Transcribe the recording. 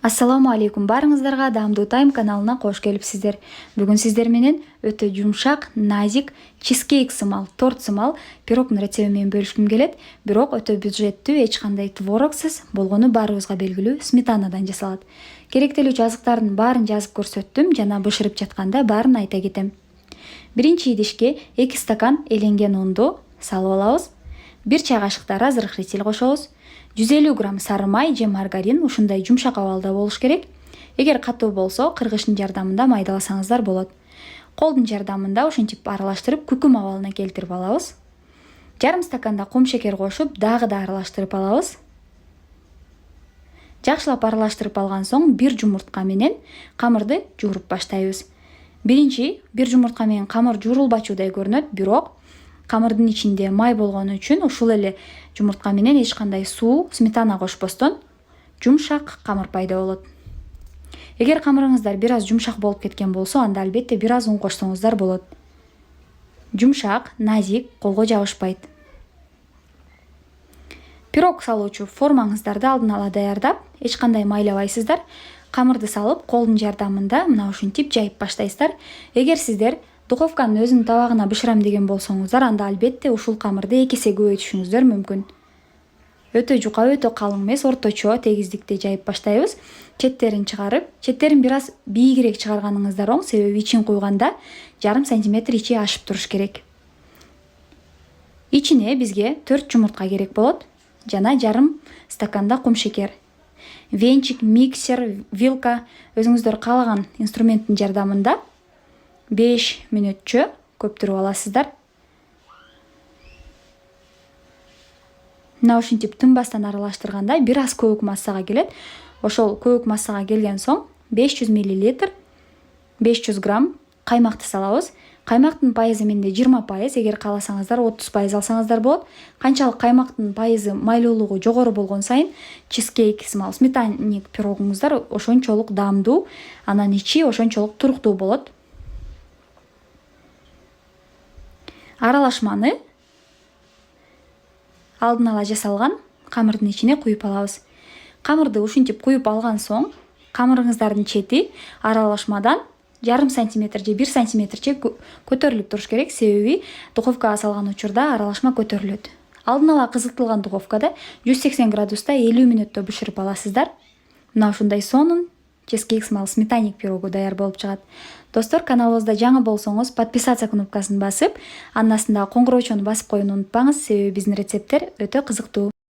Ассаламу алейкум, барыңыздарга Даамдуу Тайм каналына кош келипсиздер. Бүгүн сиздер менен өтө жумшак, назик, чизкейк сымал, торт сымал пирогдун рецепти менен бөлүшкүм келет. Бирок өтө бюджеттүү, эч кандай творогсуз, болгону баарыбызга белгилүү сметанадан жасалат. Керектелүүчү азыктардын баарын жазып көрсөттүм, жана бышырып жатканда баарын айта кетем. Биринчи идишке 2 стакан эленген унду салып алабыз. 1 чай кашыктар разрыхлитель кошобуз. 150 грамм сары май же маргарин ушундай жумшак абалда болуш керек. Эгер катуу болсо кыргычтын жардамында майдаласаңыздар болот. Колдун жардамында ушинтип аралаштырып күкүм абалына келтирип алабыз. Жарым стаканда кум шекер кошуп дагы да аралаштырып алабыз. Жакшылап аралаштырып алган соң 1 жумуртка менен камырды жууруп баштайбыз. Биринчи 1 жумуртка менен камыр жуурулбачудай көрүнөт, бирок камырдын ичинде май болгону үчүн ушул эле жумуртка менен эч кандай суу, сметана кошпостон жумшак камыр пайда болот. Эгер камырыңыздар бир аз жумшак болуп кеткен болсо, анда албетте бир аз ун кошсоңуздар болот. Жумшак, назик, колго жабышпайт. Пирог салуучу формаңыздарды алдын ала даярдап, эч кандай майлабайсыздар. Камырды салып, колдун жардамында мына ушинтип жайып баштайсыздар. Эгер сиздер духовканын өзүнүн табагына бышырам деген болсоңуздар, анда албетте ушул камырды 2 эсе көбөйтүшүңүздөр мүмкүн. Өтө жука, өтө калың эмес, орточо тегиздикте жайып баштайбыз. Четтерин чыгарып, четтерин бир аз бийигирээк чыгарганыңыздар оң, себеби ичин куйганда жарым сантиметр ичи ашып туруш керек. Ичине бизге 4 жумуртка керек болот жана жарым стаканда кум шекер. Венчик, миксер, вилка өзүңүздөр каалаган инструменттин жардамында 5 мүнөтчө көптүрүп аласыздар. Мына ушинтип тынбастан аралаштырганда бир аз көбүк массага келет. Ошол көбүк массага келген соң 500 мл 500 грамм каймакты салабыз. Каймактын пайызы менде 20%, эгер кааласаңыздар 30% алсаңыздар болот. Канчалык каймактын пайызы майлуулугу жогору болгон сайын чизкейк сымал сметаник пирогуңуздар ошончолук даамдуу, анан ичи ошончолук туруктуу болот. Аралашманы алдын ала жасалган камырдын ичине куюп алабыз. Камырды ушинтип куюп алган соң, камырыңыздардын чети аралашмадан жарым сантиметр же 1 сантиметрче көтөрүлүп туруш керек, себеби духовкага салган учурда аралашма көтөрүлөт. Алдын ала кызытылган духовкада 180 градуста 50 мүнөттө бышырып аласыздар. Мына ушундай сонун чизкейк сымал сметаник пирогу даяр болуп чыгат. Достор, каналыбызда жаңы болсоңуз, подписаться кнопкасын басып, анын астындагы коңгуроочону басып коюуну унутпаңыз, себеби биздин рецепттер өтө кызыктуу.